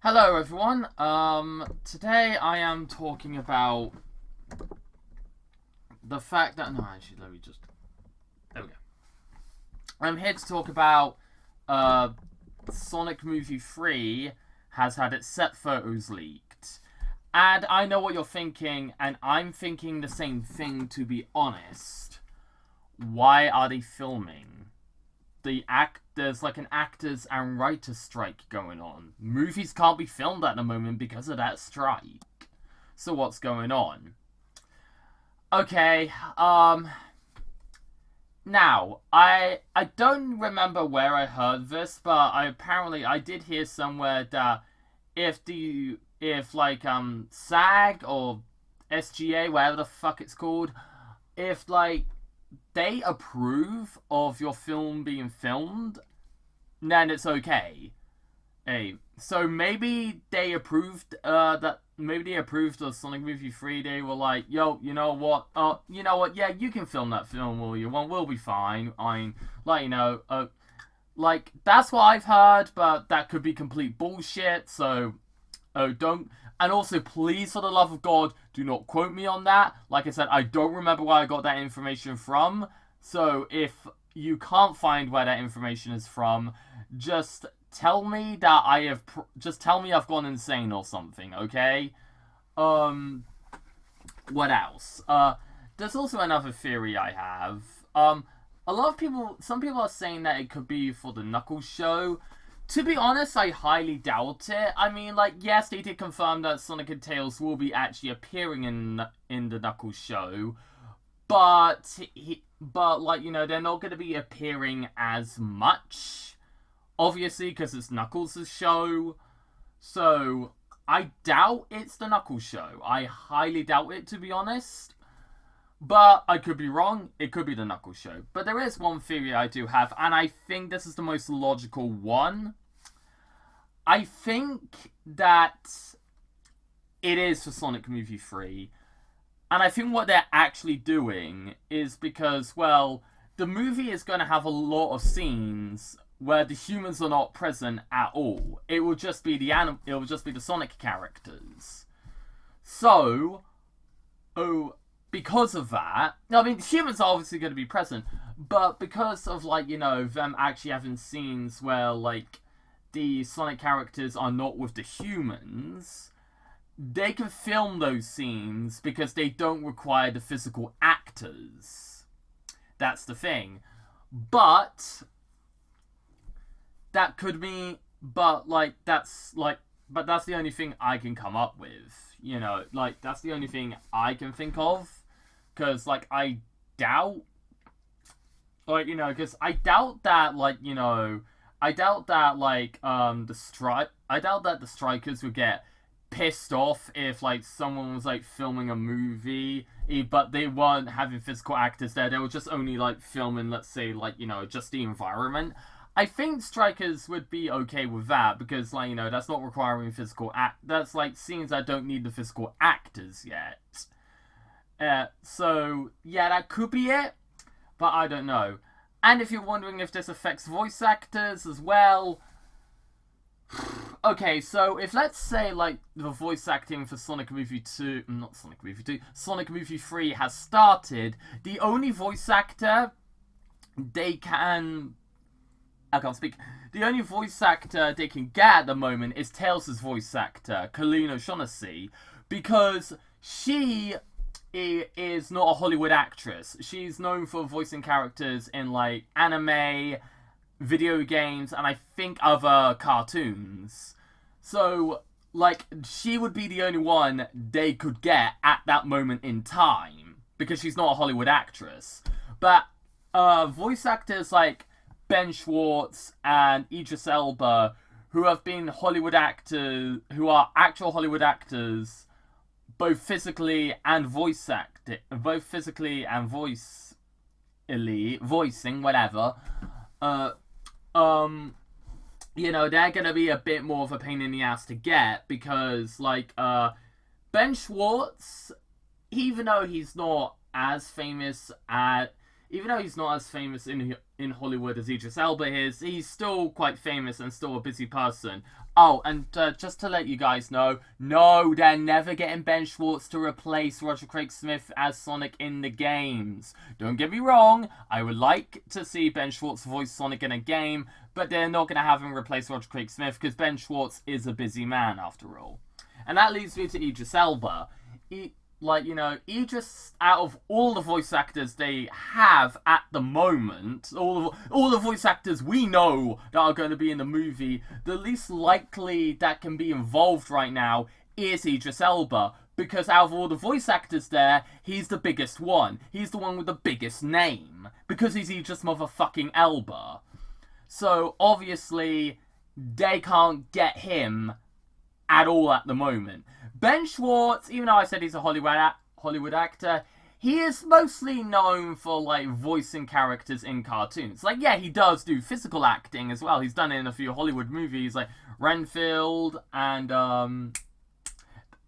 Hello everyone, today I am talking about the fact that, there we go. I'm here to talk about, Sonic Movie 3 has had its set photos leaked. And I know what you're thinking, and I'm thinking the same thing, to be honest. Why are they filming? There's like an actors and writers strike going on. Movies can't be filmed at the moment because of that strike. So what's going on? Okay, now, I don't remember where I heard this, but I did hear somewhere that if SAG or SGA, whatever the fuck it's called, if they approve of your film being filmed, then it's okay. Hey, so maybe they approved of Sonic Movie 3. They were like, yo, you know what? Yeah, you can film that film all you want. We'll be fine. That's what I've heard, but that could be complete bullshit. So, don't. And also, please, for the love of God, do not quote me on that. Like I said, I don't remember where I got that information from. So, if you can't find where that information is from, just tell me just tell me I've gone insane or something, okay? What else? There's also another theory I have. Some people are saying that it could be for the Knuckles show. To be honest, I highly doubt it. I mean, yes, they did confirm that Sonic and Tails will be actually appearing in the Knuckles show, but they're not going to be appearing as much, obviously, because it's Knuckles' show. So I doubt it's the Knuckles show. I highly doubt it, to be honest. But I could be wrong. It could be the Knuckles show. But there is one theory I do have, and I think this is the most logical one. I think that it is for Sonic Movie 3. And I think what they're actually doing is because, well, the movie is going to have a lot of scenes where the humans are not present at all. It will just be the Sonic characters. So, because of that, I mean, humans are obviously going to be present, but because of, them actually having scenes where, the Sonic characters are not with the humans, they can film those scenes because they don't require the physical actors. That's the thing. But that could be, but that's the only thing I can come up with. That's the only thing I can think of. Because, I doubt, because I doubt that, I doubt that the strikers would get pissed off if, someone was, filming a movie, but they weren't having physical actors there. They were just only, filming, let's say, just the environment. I think strikers would be okay with that, because, that's not requiring physical that's, scenes that don't need the physical actors yet. So, yeah, that could be it, but I don't know. And if you're wondering if this affects voice actors as well, okay, so if let's say, the voice acting for Sonic Movie 3 has started, the only voice actor they can get at the moment is Tails' voice actor, Colleen O'Shaughnessy, because she is not a Hollywood actress. She's known for voicing characters in, anime, video games, and I think other cartoons. So, she would be the only one they could get at that moment in time, because she's not a Hollywood actress. But, voice actors like Ben Schwartz and Idris Elba, who have been Hollywood actors, who are actual Hollywood actors, both physically and voicing, whatever. They're gonna be a bit more of a pain in the ass to get because, Ben Schwartz, even though he's not as famous in in Hollywood as Idris Elba is, he's still quite famous and still a busy person. Oh, and just to let you guys know, no, they're never getting Ben Schwartz to replace Roger Craig Smith as Sonic in the games. Don't get me wrong, I would like to see Ben Schwartz voice Sonic in a game, but they're not going to have him replace Roger Craig Smith because Ben Schwartz is a busy man after all. And that leads me to Idris Elba. Idris, out of all the voice actors they have at the moment, all the voice actors we know that are going to be in the movie, the least likely that can be involved right now is Idris Elba. Because out of all the voice actors there, he's the biggest one. He's the one with the biggest name. Because he's Idris motherfucking Elba. So, obviously, they can't get him at all at the moment. Ben Schwartz, even though I said he's a Hollywood actor, he is mostly known for, like, voicing characters in cartoons. Like, yeah, he does do physical acting as well. He's done it in a few Hollywood movies, like Renfield, and,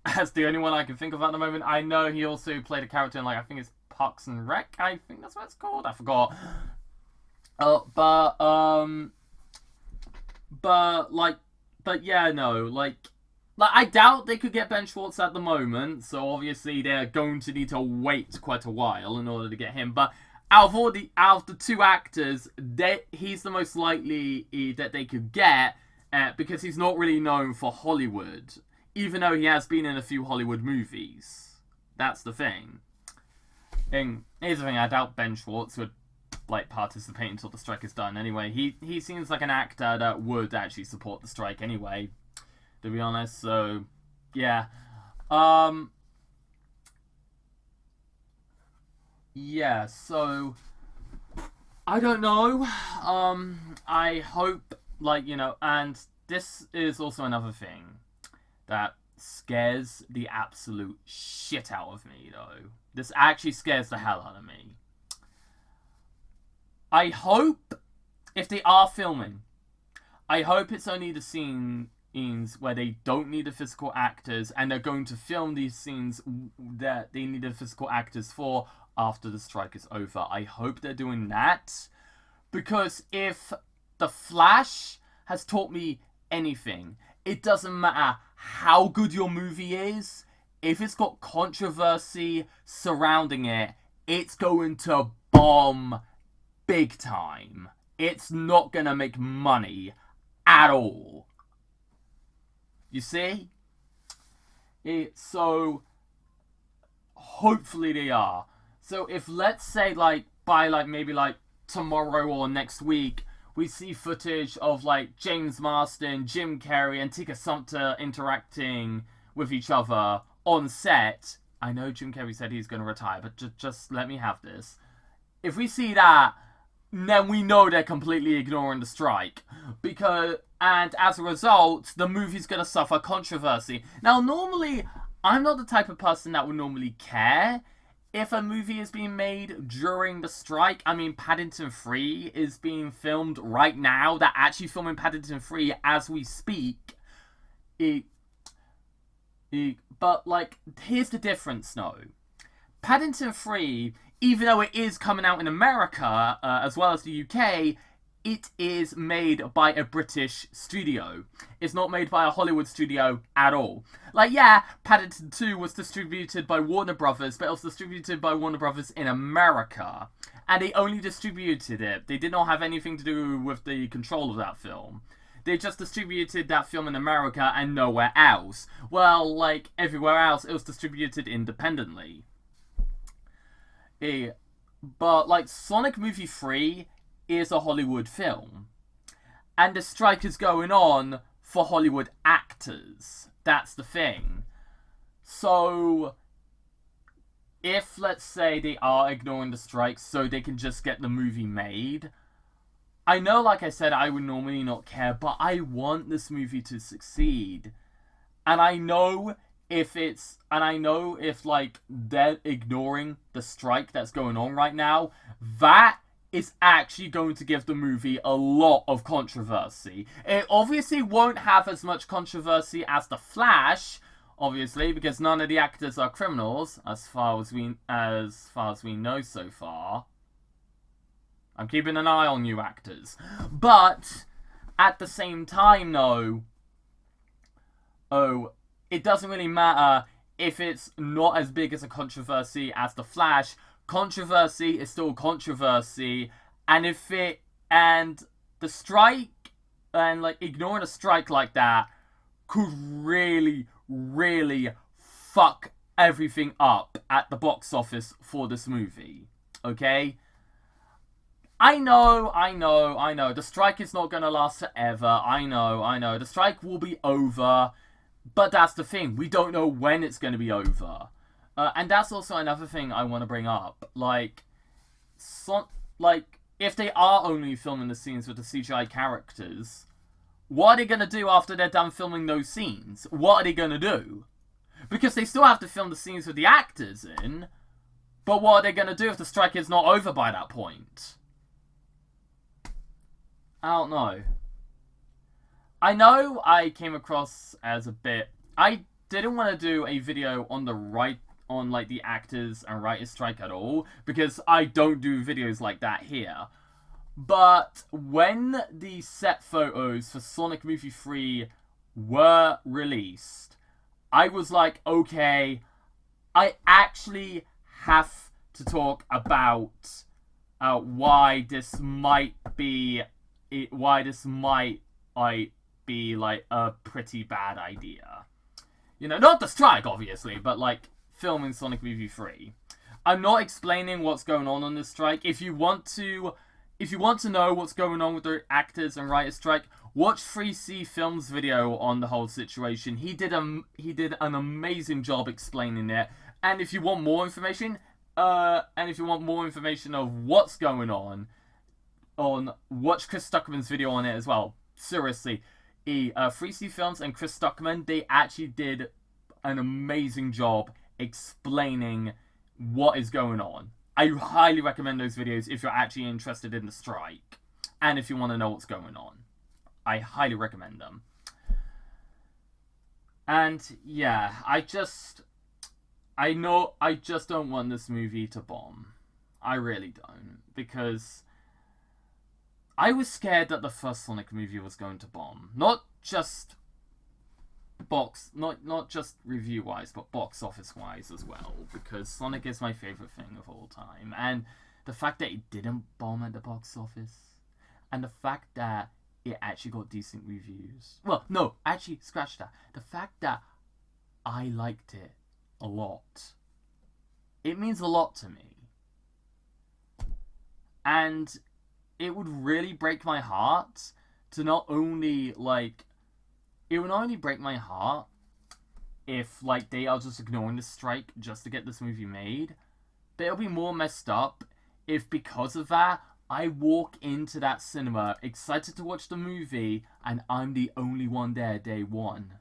that's the only one I can think of at the moment. I know he also played a character in, like, I think it's Parks and Rec, I think that's what it's called. I forgot. I doubt they could get Ben Schwartz at the moment, so obviously they're going to need to wait quite a while in order to get him. But out of the two actors, he's the most likely that they could get, because he's not really known for Hollywood, even though he has been in a few Hollywood movies. That's the thing. And here's the thing: I doubt Ben Schwartz would participate until the strike is done. Anyway, he seems like an actor that would actually support the strike anyway, to be honest. So yeah, so I don't know. I hope, and this is also another thing that scares the absolute shit out of me, though. This actually scares the hell out of me. I hope, if they are filming, I hope it's only the scenes where they don't need the physical actors, and they're going to film these scenes that they need the physical actors for after the strike is over. I hope they're doing that, because if The Flash has taught me anything, it doesn't matter how good your movie is, if it's got controversy surrounding it, it's going to bomb big time. It's not gonna make money at all. You see? So hopefully they are. So if, let's say, by maybe tomorrow or next week, we see footage of James Marsden, Jim Carrey, and Tika Sumpter interacting with each other on set. I know Jim Carrey said he's going to retire, but just let me have this. If we see that, then we know they're completely ignoring the strike. And as a result, the movie's going to suffer controversy. Now, normally, I'm not the type of person that would normally care if a movie is being made during the strike. I mean, Paddington 3 is being filmed right now. They're actually filming Paddington 3 as we speak. But, here's the difference, though. Paddington 3, even though it is coming out in America, as well as the UK, it is made by a British studio. It's not made by a Hollywood studio at all. Paddington 2 was distributed by Warner Brothers, but it was distributed by Warner Brothers in America. And they only distributed it. They did not have anything to do with the control of that film. They just distributed that film in America and nowhere else. Well, everywhere else, it was distributed independently. But, Sonic Movie 3 is a Hollywood film. And the strike is going on for Hollywood actors. That's the thing. So, if, let's say, they are ignoring the strike so they can just get the movie made, I know, like I said, I would normally not care, but I want this movie to succeed. And I know if they're ignoring the strike that's going on right now, that is actually going to give the movie a lot of controversy. It obviously won't have as much controversy as The Flash, obviously, because none of the actors are criminals, as far as we know so far. I'm keeping an eye on new actors. But at the same time, though, it doesn't really matter if it's not as big as a controversy as The Flash. Controversy is still controversy, and the strike, and like ignoring a strike like that could really, really fuck everything up at the box office for this movie. Okay? I know. The strike is not gonna last forever. I know. The strike will be over. But that's the thing. We don't know when it's gonna be over. And that's also another thing I want to bring up. If they are only filming the scenes with the CGI characters, what are they gonna do after they're done filming those scenes? What are they gonna do? Because they still have to film the scenes with the actors in, but what are they gonna do if the strike is not over by that point? I don't know. I know I came across as a bit... I didn't want to do a video on the actors and writers strike at all, because I don't do videos like that here. But when the set photos for Sonic Movie 3 were released, I was like, okay, I actually have to talk about why this might be like a pretty bad idea. You know, not the strike, obviously, but like filming Sonic Movie 3. I'm not explaining what's going on this strike. If you want to know what's going on with the actors and writers strike, watch 3C Films' video on the whole situation. He did an amazing job explaining it. And if you want more information, of what's going on, watch Chris Stuckman's video on it as well. Seriously, 3C Films and Chris Stuckman, they actually did an amazing job explaining what is going on. I highly recommend those videos if you're actually interested in the strike and if you want to know what's going on. I highly recommend them. And yeah, I just don't want this movie to bomb. I really don't, because I was scared that the first Sonic movie was going to bomb. Not just review wise, but box office wise as well, because Sonic is my favorite thing of all time. And the fact that it didn't bomb at the box office, and the fact that it actually got decent reviews. Well, no, actually, scratch that. The fact that I liked it a lot. It means a lot to me. And it would really break my heart to not only, like... It would not only break my heart if, like, they are just ignoring the strike just to get this movie made, but it'll be more messed up if, because of that, I walk into that cinema excited to watch the movie and I'm the only one there day one.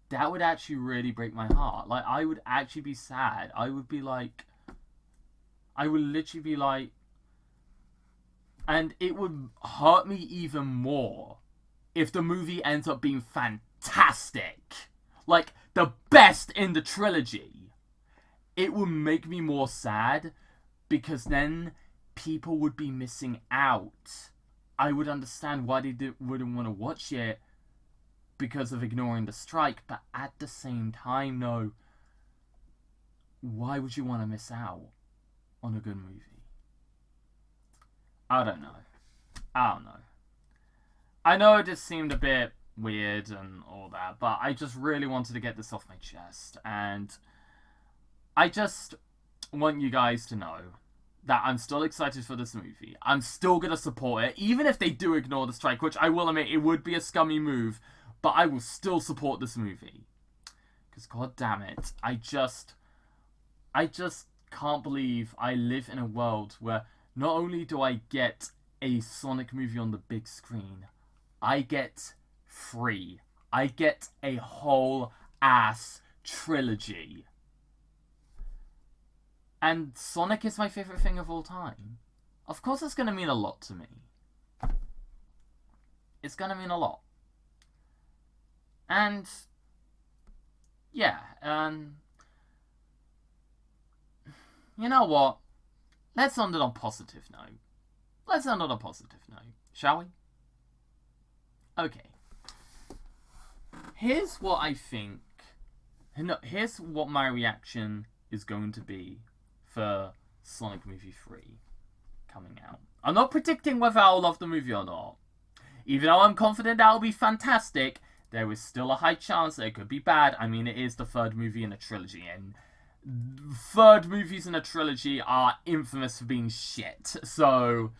That would actually really break my heart. Like, I would actually be sad. I would literally be like... And it would hurt me even more if the movie ends up being fantastic. Like, the best in the trilogy. It would make me more sad, because then people would be missing out. I would understand why they wouldn't want to watch it because of ignoring the strike, but at the same time, no. Why would you want to miss out on a good movie? I don't know. I know it just seemed a bit weird and all that, but I just really wanted to get this off my chest, and I just want you guys to know that I'm still excited for this movie. I'm still gonna support it, even if they do ignore the strike, which I will admit, it would be a scummy move, but I will still support this movie. Because, god damn it, I just can't believe I live in a world where not only do I get a Sonic movie on the big screen, I get 3. I get a whole ass trilogy. And Sonic is my favorite thing of all time. Of course it's gonna mean a lot to me. It's gonna mean a lot. And yeah, you know what? Let's end it on a positive note. let's end on a positive note, shall we? Okay. Here's what I think. No, here's what my reaction is going to be for Sonic Movie 3 coming out. I'm not predicting whether I'll love the movie or not. Even though I'm confident that'll be fantastic, there is still a high chance that it could be bad. I mean, it is the third movie in a trilogy, and third movies in a trilogy are infamous for being shit. So,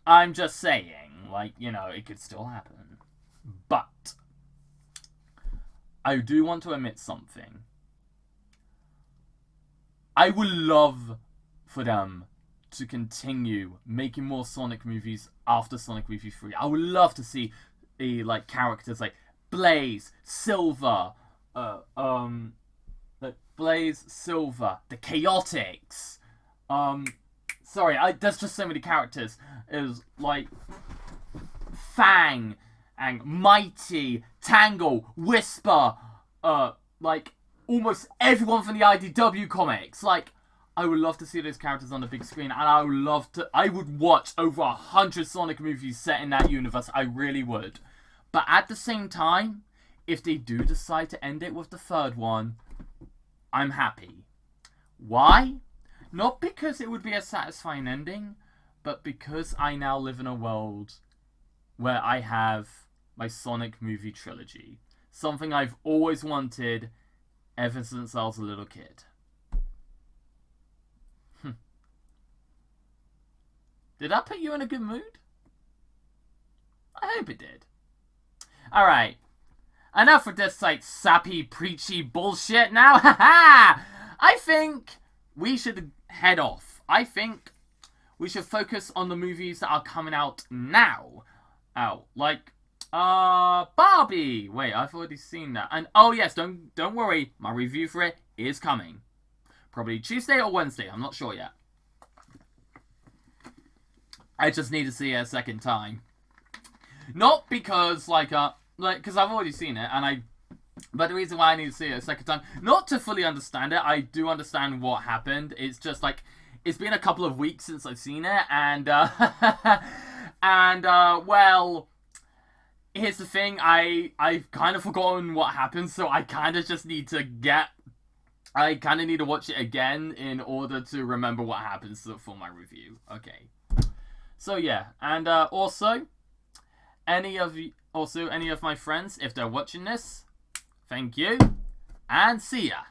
I'm just saying, like, you know, it could still happen. But I do want to admit something. I would love for them to continue making more Sonic movies after Sonic Movie 3. I would love to see like characters like Blaze, Silver, Blaze, Silver, the Chaotix. There's just so many characters. It was like Fang and Mighty, Tangle, Whisper, like almost everyone from the IDW comics. Like, I would love to see those characters on the big screen, and I would watch over 100 Sonic movies set in that universe. I really would. But at the same time, if they do decide to end it with the third one, I'm happy. Why? Not because it would be a satisfying ending, but because I now live in a world where I have my Sonic movie trilogy. Something I've always wanted ever since I was a little kid. Did that put you in a good mood? I hope it did. Alright. Enough with this, like, sappy, preachy bullshit now. Haha! I think we should head off. I think we should focus on the movies that are coming out now. Like, Barbie. Wait, I've already seen that. And, oh yes, don't worry. My review for it is coming. Probably Tuesday or Wednesday. I'm not sure yet. I just need to see it a second time. Not because, because I've already seen it, but the reason why I need to see it a second time, not to fully understand it, I do understand what happened. It's just, like, it's been a couple of weeks since I've seen it, and, well, here's the thing, I've kind of forgotten what happened, so I kind of just need to need to watch it again in order to remember what happens for my review. Okay. So yeah, and also any of my friends, if they're watching this, thank you, and see ya.